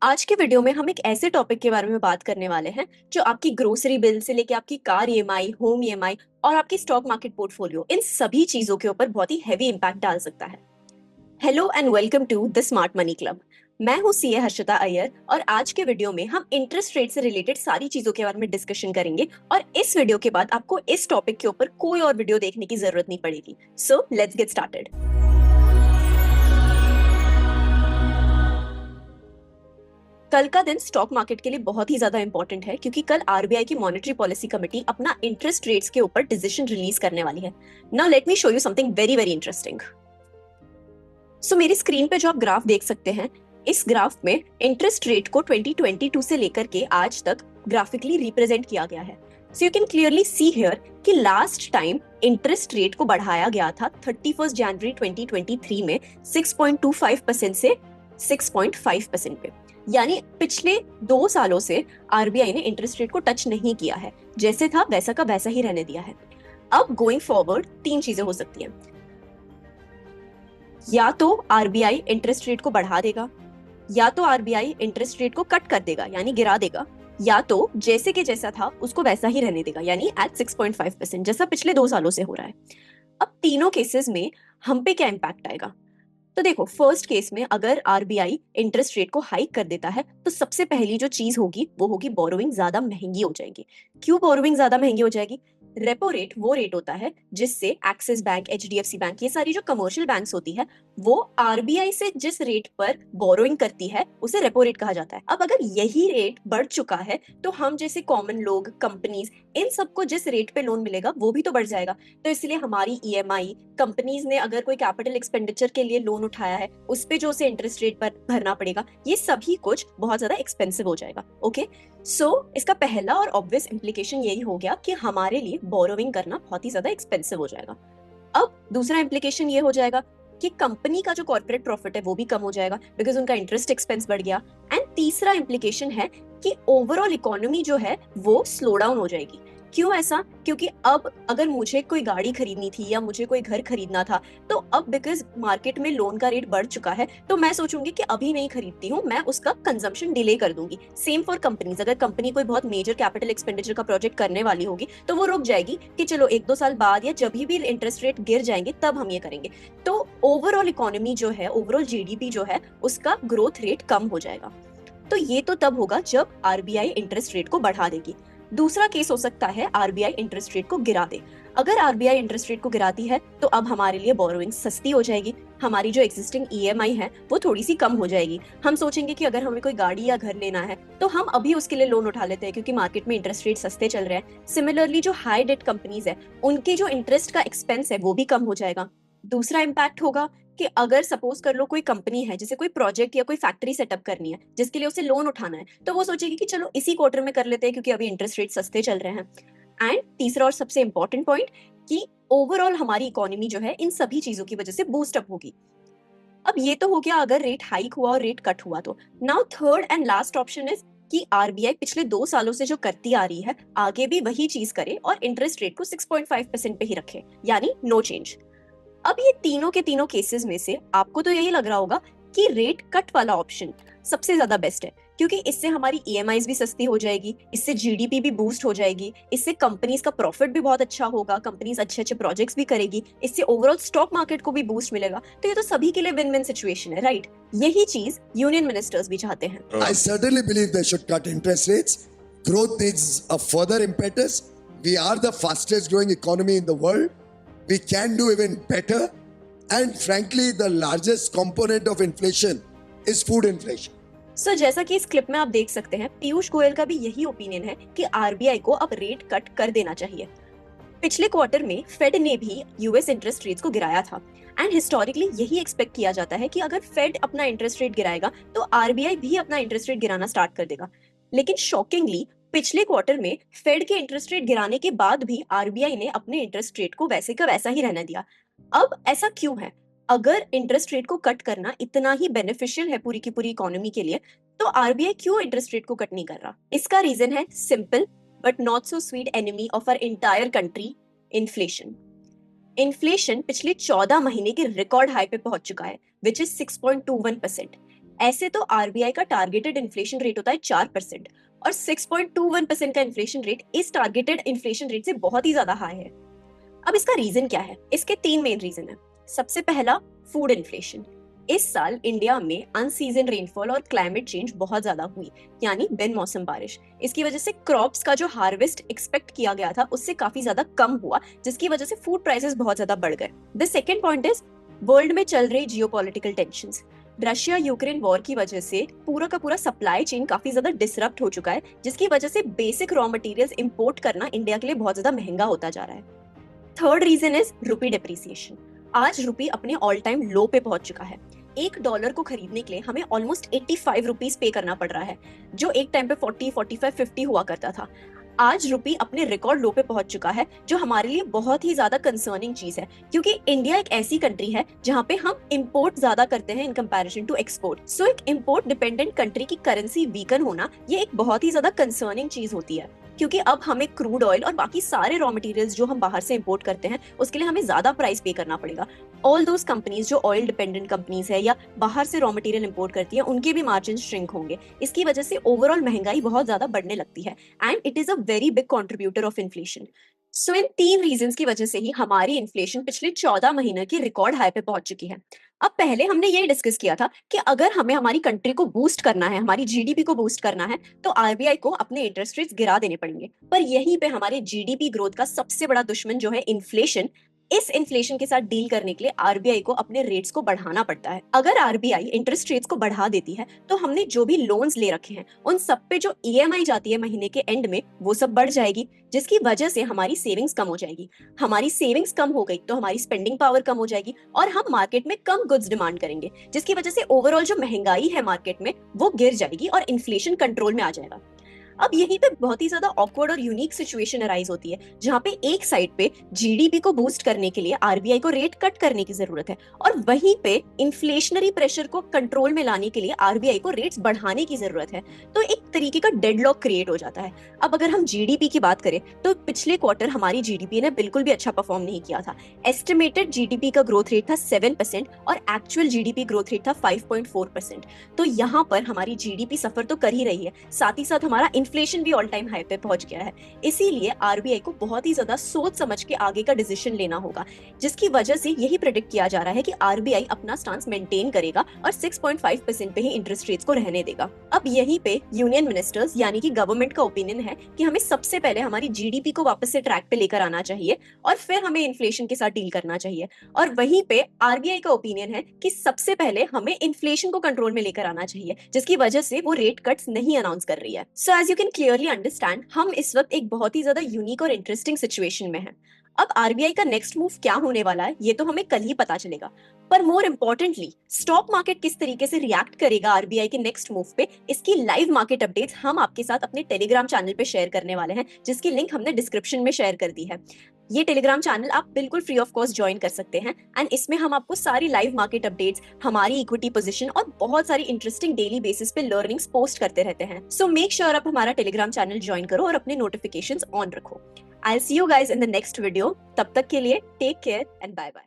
आज के वीडियो में हम एक ऐसे टॉपिक के बारे में बात करने वाले हैं जो आपकी ग्रोसरी बिल से लेके आपकी कार ईएमआई, होम ईएमआई और आपकी स्टॉक मार्केट पोर्टफोलियो, इन सभी चीजों के ऊपर बहुत ही हैवी इंपैक्ट डाल सकता है। Hello and welcome to the smart money club. मैं हूं सीए हर्षिता अय्यर और आज के वीडियो में हम इंटरेस्ट रेट से रिलेटेड सारी चीजों के बारे में डिस्कशन करेंगे और इस वीडियो के बाद आपको इस टॉपिक के ऊपर कोई और वीडियो देखने की जरूरत नहीं पड़ेगी। So let's get started. कल का दिन स्टॉक मार्केट के लिए बहुत ही ज्यादा इंपॉर्टेंट है क्योंकि कल आरबीआई की मॉनेटरी पॉलिसी कमेटी अपना इंटरेस्ट रेट्स के ऊपर डिसीजन रिलीज करने वाली है। Now let me show you something very very interesting. So मेरी स्क्रीन पे जो आप ग्राफ देख सकते हैं, इस ग्राफ में इंटरेस्ट रेट को 2022 से लेकर के आज तक ग्राफिकली रिप्रेजेंट किया गया है। So you can clearly see here कि लास्ट टाइम इंटरेस्ट रेट को बढ़ाया गया था 31 जनवरी 2023 में 6.25% से 6.5% पे। यानी पिछले 2 सालों से आरबीआई ने इंटरेस्ट रेट को टच नहीं किया है, जैसे था वैसा का वैसा ही रहने दिया है। अब गोइंग फॉरवर्ड 3 चीजें हो सकती हैं। या तो आरबीआई इंटरेस्ट रेट को बढ़ा देगा, या तो आरबीआई इंटरेस्ट रेट को कट कर देगा यानी गिरा देगा, या तो जैसे के जैसा था उसको वैसा ही रहने देगा यानी एट 6.5% जैसा पिछले 2 सालों से हो रहा है। अब तीनों केसेस में हम पे क्या इम्पैक्ट आएगा? तो देखो, फर्स्ट केस में अगर आरबीआई इंटरेस्ट रेट को हाइक कर देता है तो सबसे पहली जो चीज होगी वो होगी बोरोइंग ज्यादा महंगी हो जाएगी। क्यों बोरोइंग ज्यादा महंगी हो जाएगी? रेपो रेट वो रेट होता है जिससे एक्सिस बैंक, एचडीएफसी बैंक, ये सारी जो कमर्शियल बैंक्स होती है वो आरबीआई से जिस रेट पर बोरोइंग करती है उसे रेपो रेट कहा जाता है। अब अगर यही रेट बढ़ चुका है तो हम जैसे कॉमन लोग, कंपनीज, इन सबको जिस रेट पे लोन मिलेगा वो भी तो बढ़ जाएगा। तो इसलिए हमारी ईएमआई, कंपनीज ने अगर कोई कैपिटल एक्सपेंडिचर के लिए लोन उठाया है उस पे जो उसे इंटरेस्ट रेट पर भरना पड़ेगा, ये सभी कुछ बहुत ज्यादा एक्सपेंसिव हो जाएगा। ओके, सो इसका पहला और ऑब्वियस इम्प्लीकेशन यही हो गया कि हमारे लिए बोरोविंग करना बहुत ही ज्यादा एक्सपेंसिव हो जाएगा। अब दूसरा इम्प्लीकेशन ये हो जाएगा कि कंपनी का जो कॉर्पोरेट प्रॉफिट है वो भी कम हो जाएगा बिकॉज उनका इंटरेस्ट एक्सपेंस बढ़ गया। एंड तीसरा इम्प्लीकेशन है कि ओवरऑल इकोनॉमी जो है वो स्लो डाउन हो जाएगी। क्यों ऐसा? क्योंकि अब अगर मुझे कोई गाड़ी खरीदनी थी या मुझे कोई घर खरीदना था तो अब बिकॉज मार्केट में लोन का रेट बढ़ चुका है तो मैं सोचूंगी कि अभी नहीं खरीदती हूँ, मैं उसका कंजम्पशन डिले कर दूंगी। सेम फॉर कंपनीज, अगर कंपनी कोई बहुत मेजर कैपिटल एक्सपेंडिचर का प्रोजेक्ट करने वाली होगी तो वो रुक जाएगी कि चलो 1-2 साल बाद या जब भी इंटरेस्ट रेट गिर जाएंगे तब हम ये करेंगे। तो ओवरऑल इकोनॉमी जो है, ओवरऑल जीडीपी जो है, उसका ग्रोथ रेट कम हो जाएगा। तो ये तो तब होगा जब आरबीआई इंटरेस्ट रेट को बढ़ा देगी। दूसरा केस हो सकता है आरबीआई इंटरेस्ट रेट को गिरा दे। अगर आरबीआई इंटरेस्ट रेट को गिराती है तो अब हमारे लिए बोरोइंग सस्ती हो जाएगी, हमारी जो एक्सिस्टिंग ईएमआई है वो थोड़ी सी कम हो जाएगी। हम सोचेंगे कि अगर हमें कोई गाड़ी या घर लेना है तो हम अभी उसके लिए लोन उठा लेते हैं क्योंकि मार्केट में इंटरेस्ट रेट सस्ते चल रहे हैं। सिमिलरली जो हाई डेट कंपनीज है उनके जो इंटरेस्ट का एक्सपेंस है वो भी कम हो जाएगा। दूसरा इम्पैक्ट होगा कि अगर सपोज कर लो कोई कंपनी है जिसे कोई प्रोजेक्ट या कोई फैक्ट्री सेटअप करनी है जिसके लिए उसे लोन उठाना है तो वो सोचेगी कि चलो इसी क्वार्टर में कर लेते हैं क्योंकि अभी इंटरेस्ट रेट सस्ते चल रहे हैं। एंड तीसरा और सबसे इंपॉर्टेंट पॉइंट कि ओवरऑल हमारी इकोनॉमी जो है इन सभी चीजों की वजह से बूस्ट अप होगी। अब ये तो हो गया अगर रेट हाइक हुआ और रेट कट हुआ तो। Now third and last option is कि आरबीआई पिछले 2 सालों से जो करती आ रही है आगे भी वही चीज करे और इंटरेस्ट रेट को 6.5% पे ही रखे, यानी नो चेंज। अब ये तीनों के तीनों केसेस में से आपको तो यही लग रहा होगा कि रेट कट वाला ऑप्शन सबसे ज्यादा बेस्ट है क्योंकि इससे हमारी ईएमआईज भी सस्ती हो जाएगी, इससे जीडीपी भी बूस्ट हो जाएगी, इससे कंपनीज का प्रॉफिट भी बहुत अच्छा होगा, कंपनीज अच्छे अच्छे प्रोजेक्ट्स भी करेगी, इससे ओवरऑल स्टॉक मार्केट को भी बूस्ट मिलेगा। तो ये तो सभी के लिए विन विन सिचुएशन है, राइट? यही चीज यूनियन मिनिस्टर्स भी चाहते हैं। I certainly believe they should cut interest rates. Growth needs a further impetus. We are the fastest growing economy in the world. We can do even better. And frankly, the largest component of inflation is food inflation. सो जैसा कि इस clip में आप देख सकते हैं, पीयूष गोयल का भी यही ओपिनियन है कि आरबीआई को अब रेट कट कर देना चाहिए। पिछले क्वार्टर में फेड ने भी यूएस इंटरेस्ट रेट्स को गिराया था एंड हिस्टोरिकली यही एक्सपेक्ट किया जाता है कि अगर फेड अपना इंटरेस्ट रेट गिराएगा तो आरबीआई भी अपना इंटरेस्ट रेट गिराना स्टार्ट कर देगा। लेकिन शॉकिंगली पिछले क्वार्टर में फेड के इंटरेस्ट रेट गिराने के बाद भी आरबीआई ने अपने इंटरेस्ट रेट को वैसे का वैसा ही रहने दिया। अब ऐसा क्यों है? अगर इंटरेस्ट रेट को कट करना इतना ही बेनिफिशियल है पूरी की पूरी इकोनॉमी के लिए तो आरबीआई क्यों इंटरेस्ट रेट को कट नहीं कर रहा? इसका रीजन है simple but not so sweet enemy of our entire country, inflation. Inflation पिछले 14 महीने के रिकॉर्ड हाई पे पहुंच चुका है विच इज 6.21%। ऐसे तो आरबीआई का टारगेटेड इन्फ्लेशन रेट होता है 4% और 6.21% का इन्फ्लेशन रेट इस टारगेटेड इन्फ्लेशन रेट से बहुत ही ज्यादा हाई है। अब इसका रीजन क्या है? इसके तीन मेन रीजन है। सबसे पहला, फूड इन्फ्लेशन। इस साल इंडिया में अनसीजन रेनफॉल और क्लाइमेट चेंज बहुत ज्यादा हुई, यानी बिन मौसम बारिश। इसकी वजह से क्रॉप्स का जो हार्वेस्ट एक्सपेक्ट किया गया था उससे काफी ज्यादा कम हुआ, जिसकी वजह से फूड प्राइसेस बहुत ज्यादा बढ़ गए। The second point is world में चल रही geopolitical tensions. Russia Ukraine war की वजह से पूरा का पूरा सप्लाई चेन काफी ज्यादा डिसरप्ट हो चुका है, जिसकी वजह से बेसिक रॉ मटेरियल्स इंपोर्ट करना इंडिया के लिए बहुत ज्यादा महंगा होता जा रहा है। Third reason is rupee depreciation. आज रुपी अपने ऑल टाइम लो पे पहुंच चुका है। $1 को खरीदने के लिए हमें ऑलमोस्ट 85 रुपीज पे करना पड़ रहा है, जो एक टाइम पे 40, 45, 50 हुआ करता था। आज रुपी अपने रिकॉर्ड लो पे पहुंच चुका है, जो हमारे लिए बहुत ही ज्यादा कंसर्निंग चीज है, क्योंकि इंडिया एक ऐसी कंट्री है जहां पे हम इंपोर्ट ज्यादा करते हैं इन कंपैरिजन टू एक्सपोर्ट। सो एक इंपोर्ट डिपेंडेंट कंट्री की करेंसी वीकन होना ये एक बहुत ही ज्यादा कंसर्निंग चीज होती है, क्योंकि अब हमें क्रूड ऑयल और बाकी सारे रॉ मटेरियल्स जो हम बाहर से इंपोर्ट करते हैं उसके लिए हमें ज्यादा प्राइस पे करना पड़ेगा। ऑल दोस कंपनीज जो ऑयल डिपेंडेंट कंपनीज है या बाहर से रॉ मटेरियल इंपोर्ट करती है, उनके भी मार्जिन श्रिंक होंगे। इसकी वजह से ओवरऑल महंगाई बहुत ज्यादा बढ़ने लगती है and it is a very big contributor of inflation. So इन तीन रीजंस की वजह से ही हमारी इन्फ्लेशन पिछले 14 महीने की रिकॉर्ड हाई पे पहुंच चुकी है। अब पहले हमने ये डिस्कस किया था कि अगर हमें हमारी कंट्री को बूस्ट करना है, हमारी जीडीपी को बूस्ट करना है, तो आरबीआई को अपने इंटरेस्ट रेट्स गिरा देने पड़ेंगे। पर यहीं पे हमारे जीडीपी ग्रोथ का सबसे बड़ा दुश्मन जो है इन्फ्लेशन, इस इन्फ्लेशन के साथ डील करने के लिए आरबीआई को अपने रेट्स को बढ़ाना पड़ता है। अगर आरबीआई इंटरेस्ट रेट्स को बढ़ा देती है तो हमने जो भी लोन्स ले रखे हैं उन सब पे जो ईएमआई जाती है महीने के एंड में, वो सब बढ़ जाएगी, जिसकी वजह से हमारी सेविंग्स कम हो जाएगी। हमारी सेविंग्स कम हो गई तो हमारी स्पेंडिंग पावर कम हो जाएगी और हम मार्केट में कम गुड्स डिमांड करेंगे, जिसकी वजह से ओवरऑल जो महंगाई है मार्केट में वो गिर जाएगी और इन्फ्लेशन कंट्रोल में आ जाएगा। अब यहीं पे बहुत ही ज्यादा ऑकवर्ड और यूनिक सिचुएशन अराइज होती है, जहां पे एक साइड पे जीडीपी को बूस्ट करने के लिए आरबीआई को रेट कट करने की जरूरत है और वहीं पे इन्फ्लेशनरी प्रेशर को कंट्रोल में लाने के लिए आरबीआई को रेट्स बढ़ाने की जरूरत है। तो एक तरीके का डेडलॉक क्रिएट हो जाता है। अब अगर हम जीडीपी की बात करें तो पिछले क्वार्टर हमारी जीडीपी ने बिल्कुल भी अच्छा परफॉर्म नहीं किया था। एस्टिमेटेड जीडीपी का ग्रोथ रेट था 7% और एक्चुअल जीडीपी ग्रोथ रेट था 5.4%। तो यहाँ पर हमारी जीडीपी सफर तो कर ही रही है, साथ ही साथ हमारा इन्फ्लेशन भी ऑल टाइम हाई पे पहुंच गया है। इसीलिए आरबीआई को बहुत ही ज्यादा सोच समझ के आगे का डिसीजन लेना होगा, जिसकी वजह से यही प्रेडिक्ट किया जा रहा है कि आरबीआई अपना स्टांस मेंटेन करेगा और 6.5% पे ही इंटरेस्ट रेट्स को रहने देगा। अब यहीं पे यूनियन मिनिस्टर्स यानी कि गवर्नमेंट का ओपिनियन है कि हमें सबसे पहले हमारी जीडीपी को वापस से ट्रैक पे लेकर आना चाहिए और फिर हमें इन्फ्लेशन के साथ डील करना चाहिए। और वहीं पे आरबीआई का ओपिनियन है कि सबसे पहले हमें इन्फ्लेशन को कंट्रोल में लेकर आना चाहिए, जिसकी वजह से वो रेट कट्स नहीं अनाउंस कर रही है। So as you can clearly understand, हम इस वक्त एक बहुत ही ज्यादा यूनिक और इंटरेस्टिंग सिचुएशन में हैं। अब आरबीआई का नेक्स्ट मूव क्या होने वाला है ये तो हमें कल ही पता चलेगा, पर मोर इम्पोर्टेंटली स्टॉक मार्केट किस तरीके से रिएक्ट करेगा आरबीआई के नेक्स्ट मूव पे, इसकी लाइव मार्केट अपडेट्स हम आपके साथ अपने टेलीग्राम चैनल पे शेयर करने वाले हैं, जिसकी लिंक हमने डिस्क्रिप्शन में शेयर कर दी है। ये टेलीग्राम चैनल आप बिल्कुल फ्री ऑफ कॉस्ट ज्वाइन कर सकते हैं एंड इसमें हम आपको सारी लाइव मार्केट अपडेट्स, हमारी इक्विटी पोजीशन और बहुत सारी इंटरेस्टिंग डेली बेसिस पे लर्निंग्स पोस्ट करते रहते हैं। सो मेक श्योर आप हमारा टेलीग्राम चैनल ज्वाइन करो और अपने नोटिफिकेशंस ऑन रखो। I see you guys in the next video. तब तक के लिए take care and bye bye.